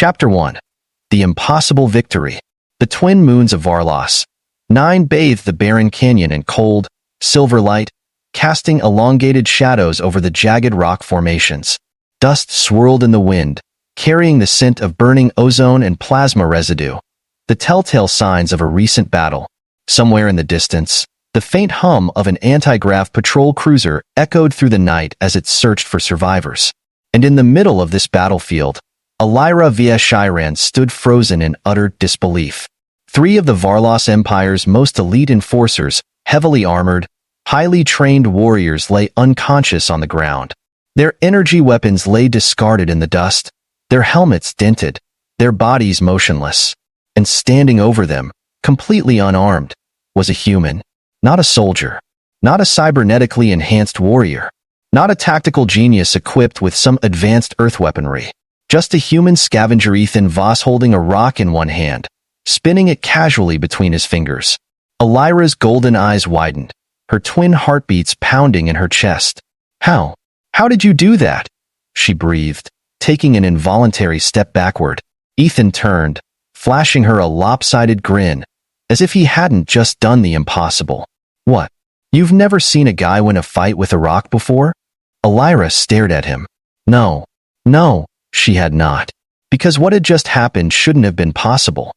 Chapter 1. The Impossible Victory. The twin moons of Varlos. 9 bathed the barren canyon in cold, silver light, casting elongated shadows over the jagged rock formations. Dust swirled in the wind, carrying the scent of burning ozone and plasma residue, the telltale signs of a recent battle. Somewhere in the distance, the faint hum of an anti-grav patrol cruiser echoed through the night as it searched for survivors. And in the middle of this battlefield, Alyra via Shiran stood frozen in utter disbelief. 3 of the Varlos Empire's most elite enforcers, heavily armored, highly trained warriors lay unconscious on the ground. Their energy weapons lay discarded in the dust, their helmets dented, their bodies motionless. And standing over them, completely unarmed, was a human. Not a soldier. Not a cybernetically enhanced warrior. Not a tactical genius equipped with some advanced earth weaponry. Just a human scavenger, Ethan Voss, holding a rock in one hand, spinning it casually between his fingers. Alyra's golden eyes widened, her twin heartbeats pounding in her chest. How did you do that? She breathed, taking an involuntary step backward. Ethan turned, flashing her a lopsided grin, as if he hadn't just done the impossible. What? You've never seen a guy win a fight with a rock before? Alyra stared at him. No, she had not. Because what had just happened shouldn't have been possible.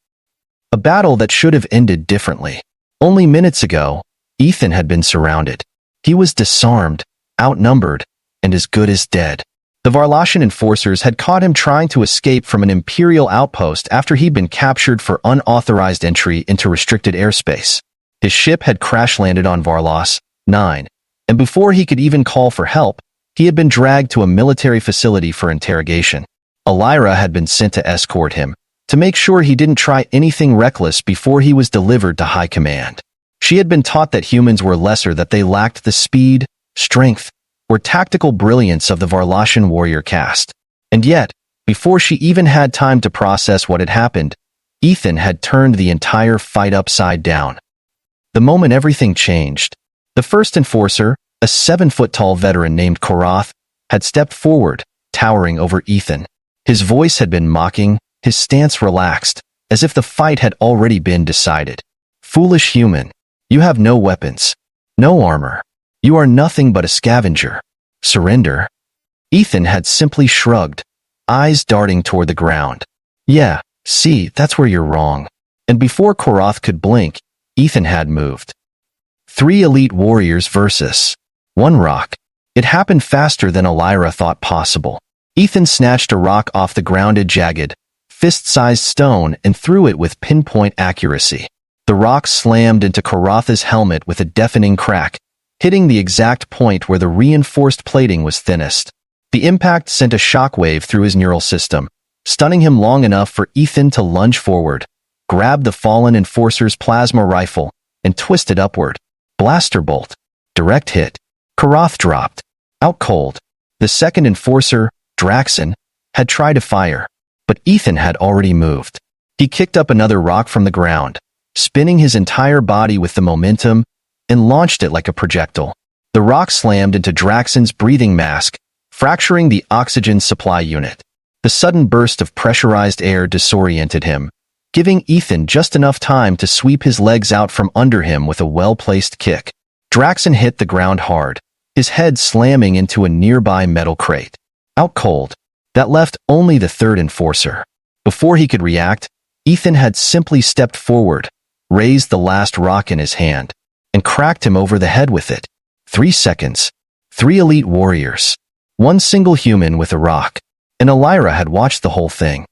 A battle that should have ended differently. Only minutes ago, Ethan had been surrounded. He was disarmed, outnumbered, and as good as dead. The Varlosian enforcers had caught him trying to escape from an Imperial outpost after he'd been captured for unauthorized entry into restricted airspace. His ship had crash-landed on Varlos 9, and before he could even call for help, he had been dragged to a military facility for interrogation. Alyra had been sent to escort him, to make sure he didn't try anything reckless before he was delivered to high command. She had been taught that humans were lesser, that they lacked the speed, strength, or tactical brilliance of the Varlosian warrior caste. And yet, before she even had time to process what had happened, Ethan had turned the entire fight upside down. The moment everything changed, the first enforcer, a 7-foot-tall veteran named Korath, had stepped forward, towering over Ethan. His voice had been mocking, his stance relaxed, as if the fight had already been decided. Foolish human, you have no weapons, no armor. You are nothing but a scavenger. Surrender? Ethan had simply shrugged, eyes darting toward the ground. Yeah, see, that's where you're wrong. And before Korath could blink, Ethan had moved. 3 elite warriors versus 1 rock. It happened faster than Alyra thought possible. Ethan snatched a rock off the grounded, jagged, fist-sized stone and threw it with pinpoint accuracy. The rock slammed into Korath's helmet with a deafening crack, hitting the exact point where the reinforced plating was thinnest. The impact sent a shockwave through his neural system, stunning him long enough for Ethan to lunge forward, grab the fallen enforcer's plasma rifle, and twist it upward. Blaster bolt. Direct hit. Korath dropped. Out cold. The second enforcer, Draxon, had tried to fire, but Ethan had already moved. He kicked up another rock from the ground, spinning his entire body with the momentum, and launched it like a projectile. The rock slammed into Draxon's breathing mask, fracturing the oxygen supply unit. The sudden burst of pressurized air disoriented him, giving Ethan just enough time to sweep his legs out from under him with a well-placed kick. Draxon hit the ground hard, his head slamming into a nearby metal crate. Out cold. That left only the third enforcer. Before he could react, Ethan had simply stepped forward, raised the last rock in his hand, and cracked him over the head with it. 3 seconds. 3 elite warriors. 1 single human with a rock. And Alyra had watched the whole thing.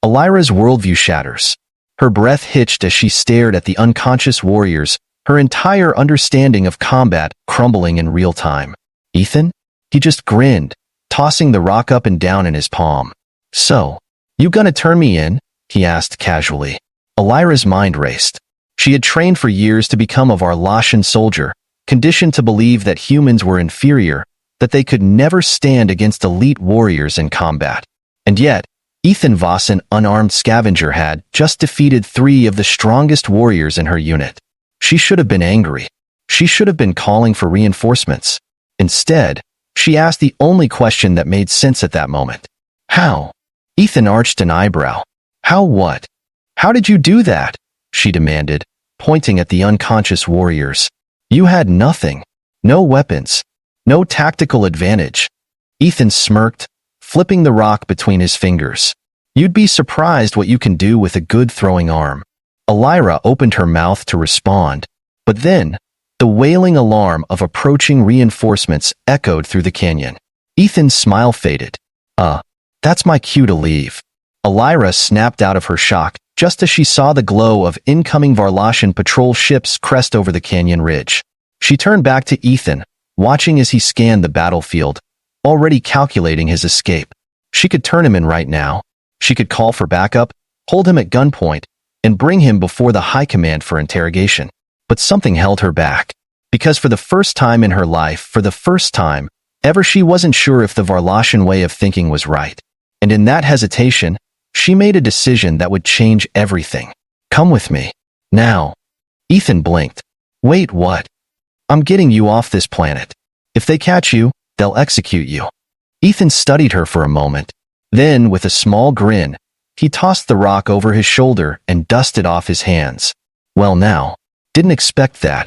Alyra's worldview shatters. Her breath hitched as she stared at the unconscious warriors, her entire understanding of combat crumbling in real time. Ethan? He just grinned, tossing the rock up and down in his palm. So, you gonna turn me in? He asked casually. Alyra's mind raced. She had trained for years to become a Varlosian soldier, conditioned to believe that humans were inferior, that they could never stand against elite warriors in combat. And yet, Ethan Voss, an unarmed scavenger, had just defeated 3 of the strongest warriors in her unit. She should have been angry. She should have been calling for reinforcements. Instead, she asked the only question that made sense at that moment. How? Ethan arched an eyebrow. How what? How did you do that? She demanded, pointing at the unconscious warriors. You had nothing. No weapons. No tactical advantage. Ethan smirked, flipping the rock between his fingers. You'd be surprised what you can do with a good throwing arm. Elira opened her mouth to respond, but then, the wailing alarm of approaching reinforcements echoed through the canyon. Ethan's smile faded. That's my cue to leave. Elira snapped out of her shock just as she saw the glow of incoming Varlashan patrol ships crest over the canyon ridge. She turned back to Ethan, watching as he scanned the battlefield, already calculating his escape. She could turn him in right now. She could call for backup, hold him at gunpoint, and bring him before the high command for interrogation. But something held her back. Because for the first time in her life, for the first time ever, she wasn't sure if the Varlashan way of thinking was right. And in that hesitation, she made a decision that would change everything. Come with me. Now. Ethan blinked. Wait, what? I'm getting you off this planet. If they catch you, they'll execute you. Ethan studied her for a moment. Then, with a small grin, he tossed the rock over his shoulder and dusted off his hands. Well now, didn't expect that.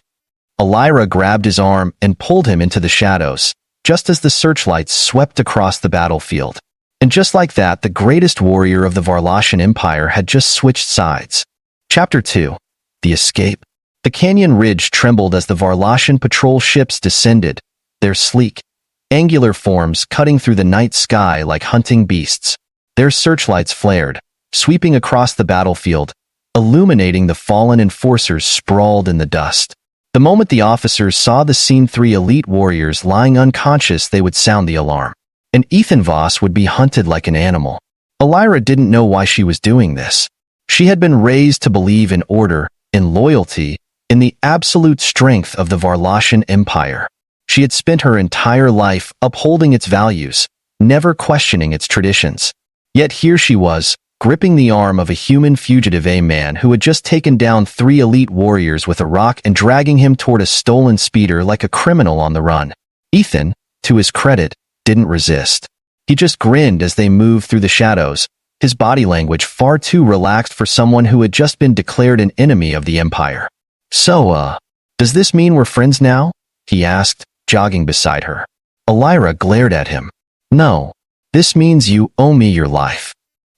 Elira grabbed his arm and pulled him into the shadows, just as the searchlights swept across the battlefield. And just like that, the greatest warrior of the Varlashan Empire had just switched sides. Chapter 2. The Escape. The canyon ridge trembled as the Varlashan patrol ships descended, their sleek, angular forms cutting through the night sky like hunting beasts. Their searchlights flared, sweeping across the battlefield, illuminating the fallen enforcers sprawled in the dust. The moment the officers saw the scene, 3 elite warriors lying unconscious, they would sound the alarm. And Ethan Voss would be hunted like an animal. Elira didn't know why she was doing this. She had been raised to believe in order, in loyalty, in the absolute strength of the Varlashan Empire. She had spent her entire life upholding its values, never questioning its traditions. Yet here she was, gripping the arm of a human fugitive, a man who had just taken down 3 elite warriors with a rock and dragging him toward a stolen speeder like a criminal on the run. Ethan, to his credit, didn't resist. He just grinned as they moved through the shadows, his body language far too relaxed for someone who had just been declared an enemy of the Empire. So, does this mean we're friends now? He asked, jogging beside her. Elira glared at him. No, this means you owe me your life.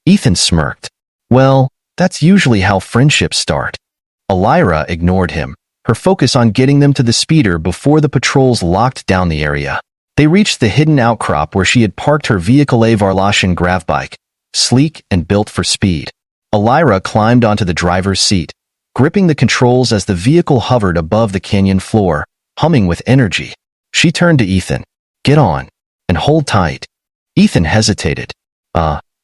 Ethan smirked. Well, that's usually how friendships start. Elira ignored him, her focus on getting them to the speeder before the patrols locked down the area. They reached the hidden outcrop where she had parked her vehicle, a Varlashan gravbike, sleek and built for speed. Elira climbed onto the driver's seat, gripping the controls as the vehicle hovered above the canyon floor, humming with energy. She turned to Ethan. Get on. And hold tight. Ethan hesitated.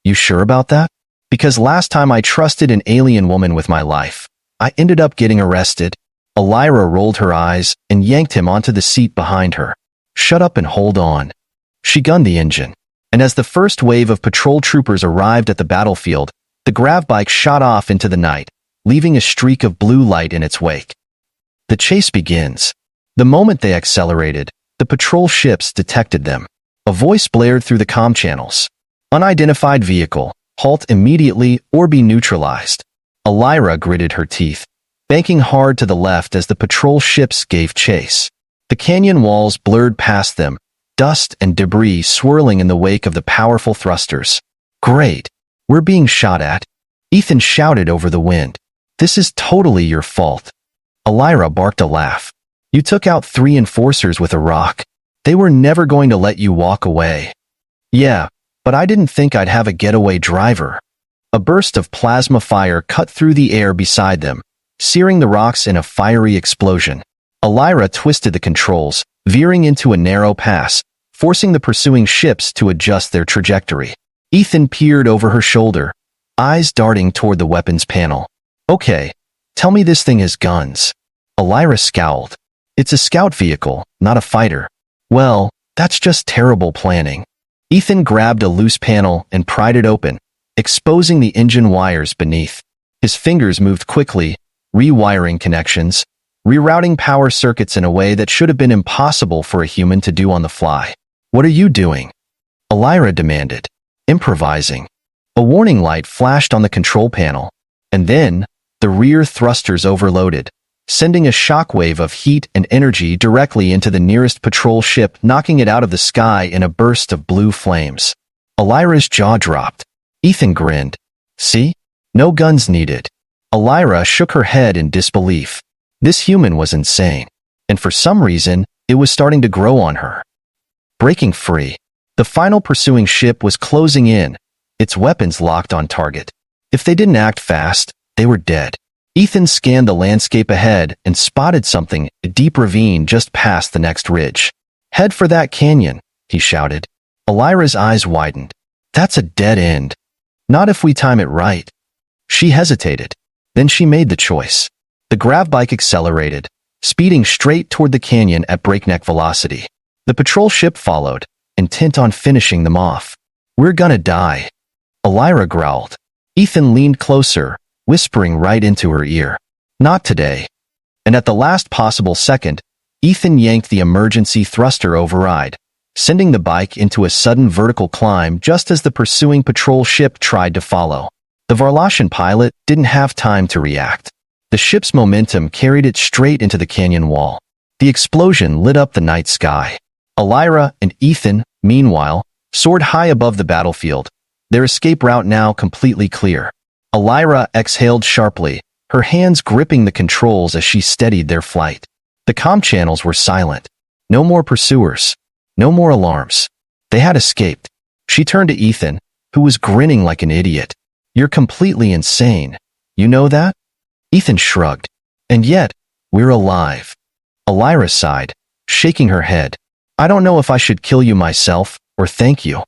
You sure about that? Because last time I trusted an alien woman with my life, I ended up getting arrested. Elira rolled her eyes and yanked him onto the seat behind her. Shut up and hold on. She gunned the engine, and as the first wave of patrol troopers arrived at the battlefield, the gravbike shot off into the night, leaving a streak of blue light in its wake. The chase begins. The moment they accelerated, the patrol ships detected them. A voice blared through the comm channels. Unidentified vehicle, halt immediately or be neutralized. Elira gritted her teeth, banking hard to the left as the patrol ships gave chase. The canyon walls blurred past them, dust and debris swirling in the wake of the powerful thrusters. Great. We're being shot at. Ethan shouted over the wind. This is totally your fault. Elira barked a laugh. You took out 3 enforcers with a rock. They were never going to let you walk away. Yeah, but I didn't think I'd have a getaway driver. A burst of plasma fire cut through the air beside them, searing the rocks in a fiery explosion. Elira twisted the controls, veering into a narrow pass, forcing the pursuing ships to adjust their trajectory. Ethan peered over her shoulder, eyes darting toward the weapons panel. Okay, tell me this thing has guns. Elira scowled. It's a scout vehicle, not a fighter. Well, that's just terrible planning. Ethan grabbed a loose panel and pried it open, exposing the engine wires beneath. His fingers moved quickly, rewiring connections, rerouting power circuits in a way that should have been impossible for a human to do on the fly. What are you doing? Elira demanded. Improvising. A warning light flashed on the control panel, and then the rear thrusters overloaded, sending a shockwave of heat and energy directly into the nearest patrol ship, knocking it out of the sky in a burst of blue flames. Elira's jaw dropped. Ethan grinned. See? No guns needed. Elira shook her head in disbelief. This human was insane, and for some reason, it was starting to grow on her. Breaking free, the final pursuing ship was closing in, its weapons locked on target. If they didn't act fast, they were dead. Ethan scanned the landscape ahead and spotted something, a deep ravine just past the next ridge. Head for that canyon, he shouted. Elira's eyes widened. That's a dead end. Not if we time it right. She hesitated. Then she made the choice. The grav bike accelerated, speeding straight toward the canyon at breakneck velocity. The patrol ship followed, intent on finishing them off. We're gonna die. Elira growled. Ethan leaned closer, whispering right into her ear. Not today. And at the last possible second, Ethan yanked the emergency thruster override, sending the bike into a sudden vertical climb just as the pursuing patrol ship tried to follow. The Varlashian pilot didn't have time to react. The ship's momentum carried it straight into the canyon wall. The explosion lit up the night sky. Elira and Ethan, meanwhile, soared high above the battlefield, their escape route now completely clear. Elira exhaled sharply, her hands gripping the controls as she steadied their flight. The comm channels were silent. No more pursuers. No more alarms. They had escaped. She turned to Ethan, who was grinning like an idiot. You're completely insane. You know that? Ethan shrugged. And yet, we're alive. Elira sighed, shaking her head. I don't know if I should kill you myself, or thank you.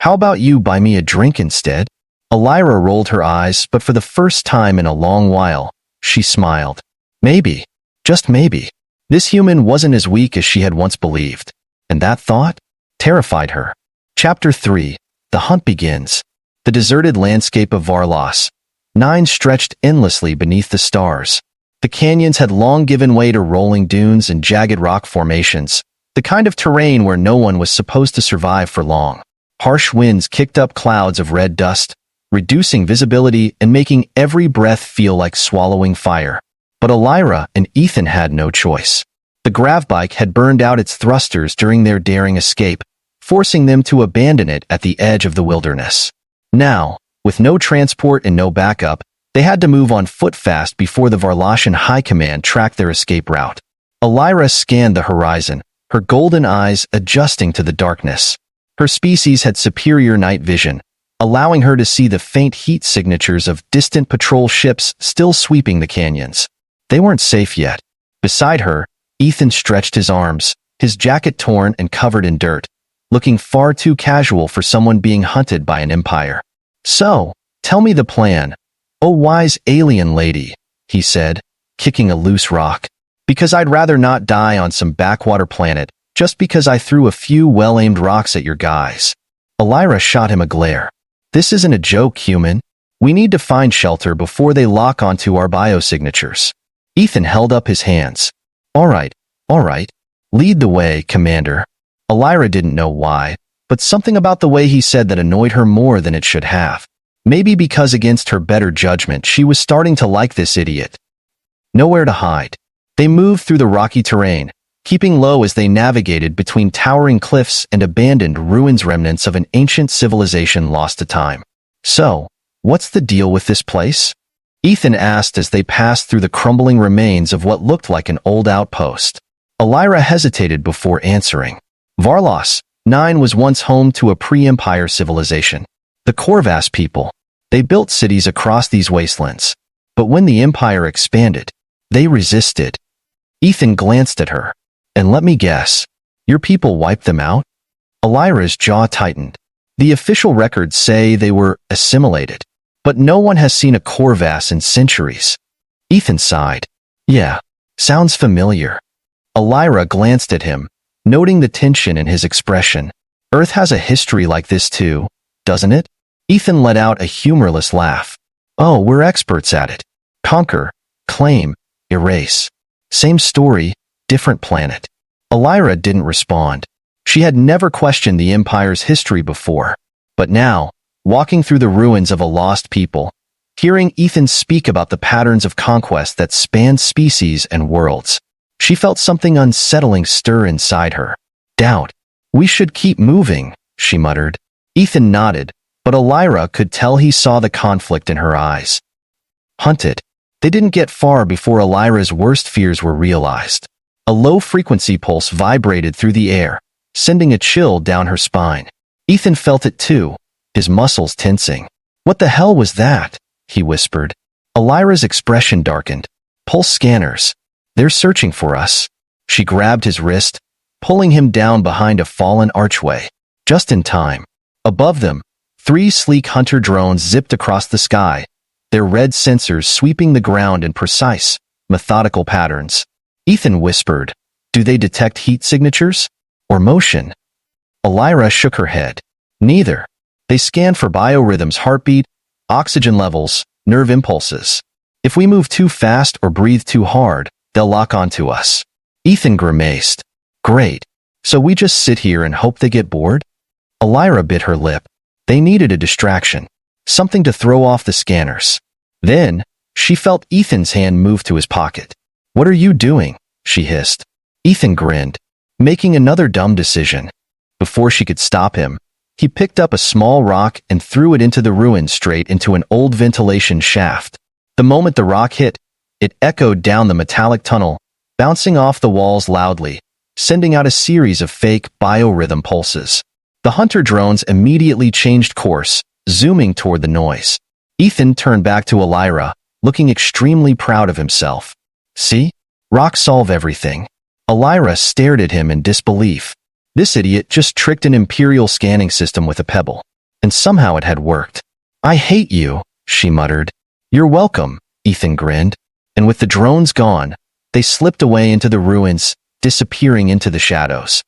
How about you buy me a drink instead? Elira rolled her eyes, but for the first time in a long while, she smiled. Maybe. Just maybe. This human wasn't as weak as she had once believed. And that thought terrified her. Chapter 3. The hunt begins. The deserted landscape of Varlos. 9 stretched endlessly beneath the stars. The canyons had long given way to rolling dunes and jagged rock formations, the kind of terrain where no one was supposed to survive for long. Harsh winds kicked up clouds of red dust, reducing visibility and making every breath feel like swallowing fire. But Elira and Ethan had no choice. The grav bike had burned out its thrusters during their daring escape, forcing them to abandon it at the edge of the wilderness. Now, with no transport and no backup, they had to move on foot fast before the Varlashian High Command tracked their escape route. Elira scanned the horizon, her golden eyes adjusting to the darkness. Her species had superior night vision, allowing her to see the faint heat signatures of distant patrol ships still sweeping the canyons. They weren't safe yet. Beside her, Ethan stretched his arms, his jacket torn and covered in dirt, looking far too casual for someone being hunted by an empire. So, tell me the plan. Oh wise alien lady, he said, kicking a loose rock. Because I'd rather not die on some backwater planet, just because I threw a few well-aimed rocks at your guys. Elira shot him a glare. This isn't a joke, human. We need to find shelter before they lock onto our biosignatures. Ethan held up his hands. All right. Lead the way, Commander. Elira didn't know why, but something about the way he said that annoyed her more than it should have. Maybe because against her better judgment she was starting to like this idiot. Nowhere to hide. They moved through the rocky terrain, keeping low as they navigated between towering cliffs and abandoned ruins, remnants of an ancient civilization lost to time. So, what's the deal with this place? Ethan asked as they passed through the crumbling remains of what looked like an old outpost. Elira hesitated before answering. Varlos 9 was once home to a pre-Empire civilization. The Corvas people. They built cities across these wastelands. But when the Empire expanded, they resisted. Ethan glanced at her. And let me guess, your people wiped them out? Elira's jaw tightened. The official records say they were assimilated, but no one has seen a Corvas in centuries. Ethan sighed. Yeah, sounds familiar. Elira glanced at him, noting the tension in his expression. Earth has a history like this too, doesn't it? Ethan let out a humorless laugh. Oh, we're experts at it. Conquer, claim, erase. Same story, different planet. Elira didn't respond. She had never questioned the Empire's history before. But now, walking through the ruins of a lost people, hearing Ethan speak about the patterns of conquest that spanned species and worlds. She felt something unsettling stir inside her. Doubt. We should keep moving, she muttered. Ethan nodded, but Elira could tell he saw the conflict in her eyes. Hunted. They didn't get far before Elira's worst fears were realized. A low-frequency pulse vibrated through the air, sending a chill down her spine. Ethan felt it too, his muscles tensing. What the hell was that? He whispered. Elira's expression darkened. Pulse scanners. They're searching for us. She grabbed his wrist, pulling him down behind a fallen archway. Just in time. Above them, 3 sleek hunter drones zipped across the sky, their red sensors sweeping the ground in precise, methodical patterns. Ethan whispered, "Do they detect heat signatures? Or motion?" Elira shook her head. Neither. They scan for biorhythms, heartbeat, oxygen levels, nerve impulses. If we move too fast or breathe too hard, they'll lock onto us. Ethan grimaced. Great. So we just sit here and hope they get bored? Elira bit her lip. They needed a distraction. Something to throw off the scanners. Then, she felt Ethan's hand move to his pocket. What are you doing? She hissed. Ethan grinned, making another dumb decision. Before she could stop him, he picked up a small rock and threw it into the ruins straight into an old ventilation shaft. The moment the rock hit, it echoed down the metallic tunnel, bouncing off the walls loudly, sending out a series of fake biorhythm pulses. The hunter drones immediately changed course, zooming toward the noise. Ethan turned back to Elira, looking extremely proud of himself. See? Rocks solve everything. Elira stared at him in disbelief. This idiot just tricked an Imperial scanning system with a pebble. And somehow it had worked. I hate you, she muttered. You're welcome, Ethan grinned. And with the drones gone, they slipped away into the ruins, disappearing into the shadows.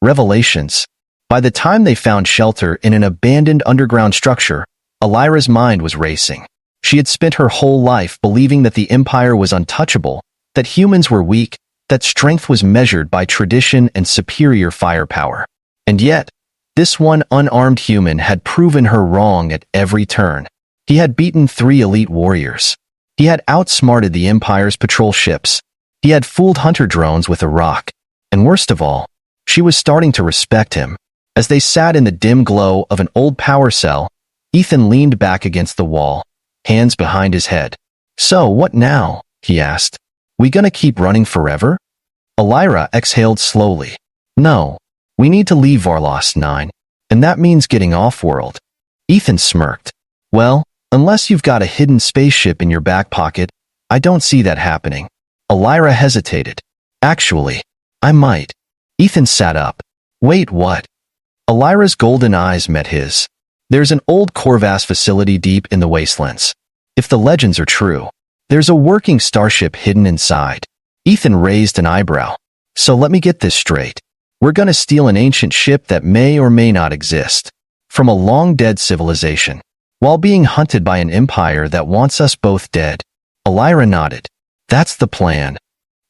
Revelations. By the time they found shelter in an abandoned underground structure, Elira's mind was racing. She had spent her whole life believing that the Empire was untouchable, that humans were weak, that strength was measured by tradition and superior firepower. And yet, this one unarmed human had proven her wrong at every turn. He had beaten 3 elite warriors. He had outsmarted the Empire's patrol ships. He had fooled hunter drones with a rock. And worst of all, she was starting to respect him. As they sat in the dim glow of an old power cell, Ethan leaned back against the wall, hands behind his head. So, what now? He asked. We gonna keep running forever? Elira exhaled slowly. No. We need to leave Varlos 9, and that means getting off-world. Ethan smirked. Well, unless you've got a hidden spaceship in your back pocket, I don't see that happening. Elira hesitated. Actually, I might. Ethan sat up. Wait, what? Elira's golden eyes met his. There's an old Corvas facility deep in the wastelands. If the legends are true, there's a working starship hidden inside. Ethan raised an eyebrow. So let me get this straight. We're gonna steal an ancient ship that may or may not exist. From a long-dead civilization. While being hunted by an empire that wants us both dead. Elira nodded. That's the plan.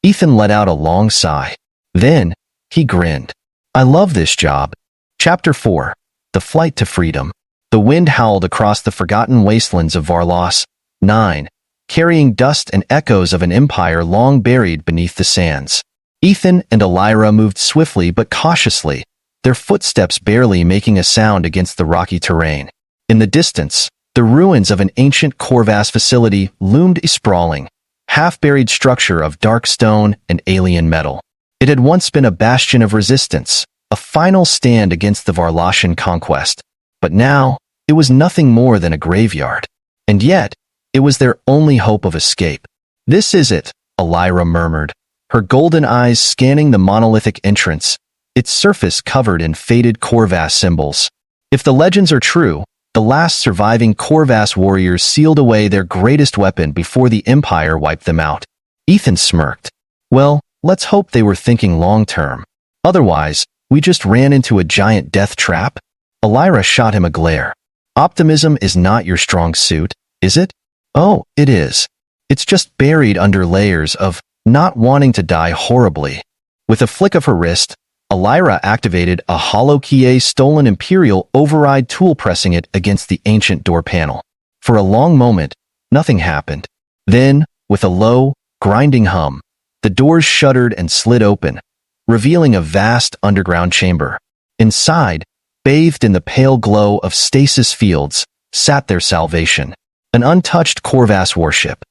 Ethan let out a long sigh. Then, he grinned. I love this job. Chapter 4. The Flight to Freedom. The wind howled across the forgotten wastelands of Varlos 9, carrying dust and echoes of an empire long buried beneath the sands. Ethan and Elira moved swiftly but cautiously, their footsteps barely making a sound against the rocky terrain. In the distance, the ruins of an ancient Corvas facility loomed, a sprawling, half-buried structure of dark stone and alien metal. It had once been a bastion of resistance, a final stand against the Varlosian conquest. But now, it was nothing more than a graveyard. And yet, it was their only hope of escape. This is it, Elira murmured, her golden eyes scanning the monolithic entrance, its surface covered in faded Corvas symbols. If the legends are true, the last surviving Corvas warriors sealed away their greatest weapon before the Empire wiped them out. Ethan smirked. Well, let's hope they were thinking long-term. Otherwise, we just ran into a giant death trap? Elira shot him a glare. Optimism is not your strong suit, is it? Oh, it is. It's just buried under layers of not wanting to die horribly. With a flick of her wrist, Elira activated a hollow-key stolen Imperial override tool, pressing it against the ancient door panel. For a long moment, nothing happened. Then, with a low, grinding hum, the doors shuddered and slid open, revealing a vast underground chamber. Inside, bathed in the pale glow of stasis fields, sat their salvation, an untouched Corvass warship.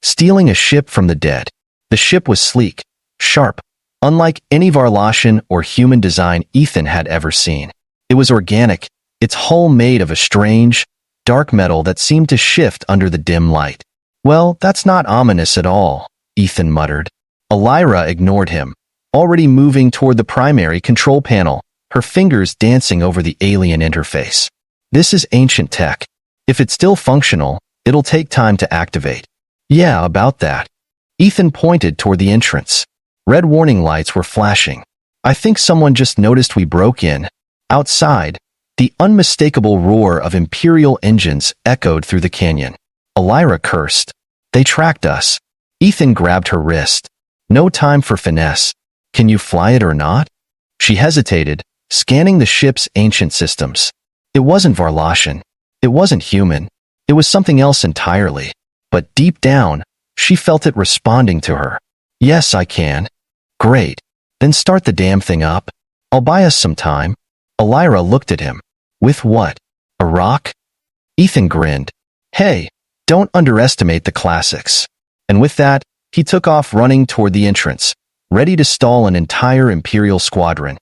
Stealing a ship from the dead. The ship was sleek, sharp, unlike any Varlashian or human design Ethan had ever seen. It was organic, its hull made of a strange, dark metal that seemed to shift under the dim light. "Well, that's not ominous at all," Ethan muttered. Elira ignored him, already moving toward the primary control panel, her fingers dancing over the alien interface. "This is ancient tech. If it's still functional, it'll take time to activate." "Yeah, about that." Ethan pointed toward the entrance. Red warning lights were flashing. "I think someone just noticed we broke in." Outside, the unmistakable roar of Imperial engines echoed through the canyon. Elira cursed. "They tracked us." Ethan grabbed her wrist. "No time for finesse. Can you fly it or not?" She hesitated, scanning the ship's ancient systems. It wasn't Varlashian. It wasn't human. It was something else entirely. But deep down, she felt it responding to her. "Yes, I can." "Great. Then start the damn thing up. I'll buy us some time." Elira looked at him. "With what? A rock?" Ethan grinned. "Hey, don't underestimate the classics." And with that, he took off running toward the entrance, ready to stall an entire Imperial squadron.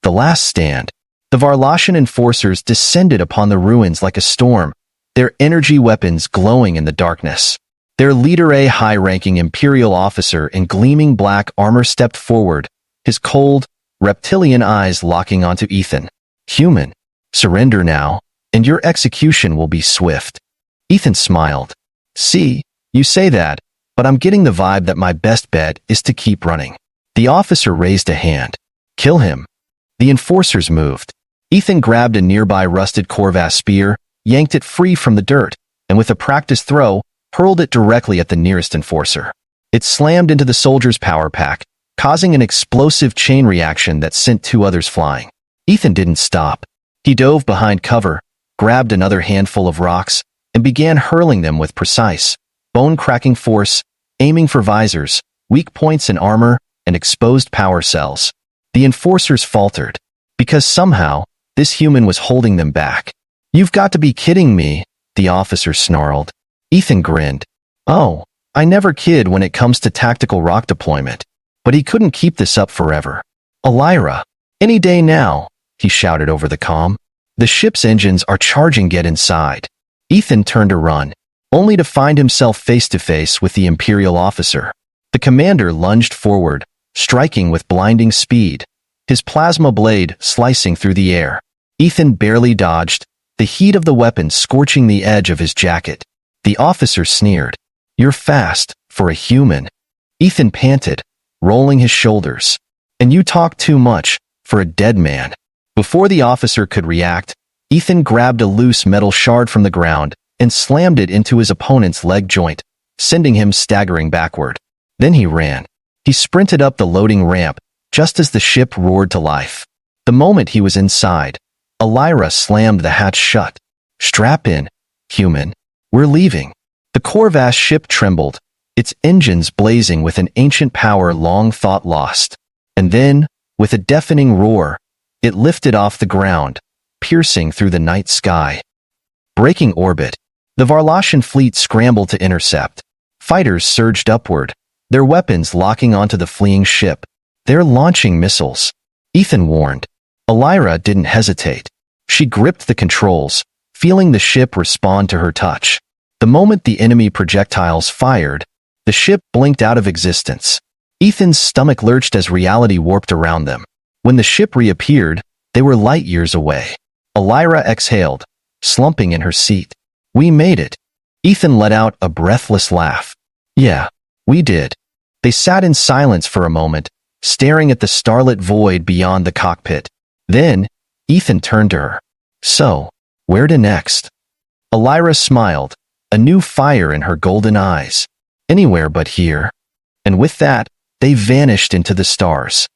The last stand. The Varlashian enforcers descended upon the ruins like a storm, their energy weapons glowing in the darkness. Their leader, a high-ranking Imperial officer in gleaming black armor, stepped forward, his cold, reptilian eyes locking onto Ethan. "Human, surrender now, and your execution will be swift." Ethan smiled. "See, you say that, but I'm getting the vibe that my best bet is to keep running." The officer raised a hand. "Kill him." The enforcers moved. Ethan grabbed a nearby rusted Corvass spear, yanked it free from the dirt, and with a practiced throw, hurled it directly at the nearest enforcer. It slammed into the soldier's power pack, causing an explosive chain reaction that sent two others flying. Ethan didn't stop. He dove behind cover, grabbed another handful of rocks, and began hurling them with precise, bone-cracking force, aiming for visors, weak points in armor, and exposed power cells. The enforcers faltered, because somehow, this human was holding them back. "You've got to be kidding me," the officer snarled. Ethan grinned. "Oh, I never kid when it comes to tactical rock deployment." But he couldn't keep this up forever. "Elira, any day now," he shouted over the comm. "The ship's engines are charging, get inside." Ethan turned to run, only to find himself face-to-face with the Imperial officer. The commander lunged forward, striking with blinding speed, his plasma blade slicing through the air. Ethan barely dodged, the heat of the weapon scorching the edge of his jacket. The officer sneered. "You're fast, for a human." Ethan panted, rolling his shoulders. "And you talk too much, for a dead man." Before the officer could react, Ethan grabbed a loose metal shard from the ground and slammed it into his opponent's leg joint, sending him staggering backward. Then he ran. He sprinted up the loading ramp, just as the ship roared to life. The moment he was inside, Elira slammed the hatch shut. "Strap in, human. We're leaving." The Corvass ship trembled, its engines blazing with an ancient power long thought lost. And then, with a deafening roar, it lifted off the ground, piercing through the night sky. Breaking orbit, the Varlashian fleet scrambled to intercept. Fighters surged upward, their weapons locking onto the fleeing ship. "They're launching missiles," Ethan warned. Elira didn't hesitate. She gripped the controls, feeling the ship respond to her touch. The moment the enemy projectiles fired, the ship blinked out of existence. Ethan's stomach lurched as reality warped around them. When the ship reappeared, they were light years away. Elira exhaled, slumping in her seat. "We made it." Ethan let out a breathless laugh. "Yeah, we did." They sat in silence for a moment, staring at the starlit void beyond the cockpit. Then, Ethan turned to her. "So, where to next?" Elira smiled, a new fire in her golden eyes. "Anywhere but here." And with that, they vanished into the stars.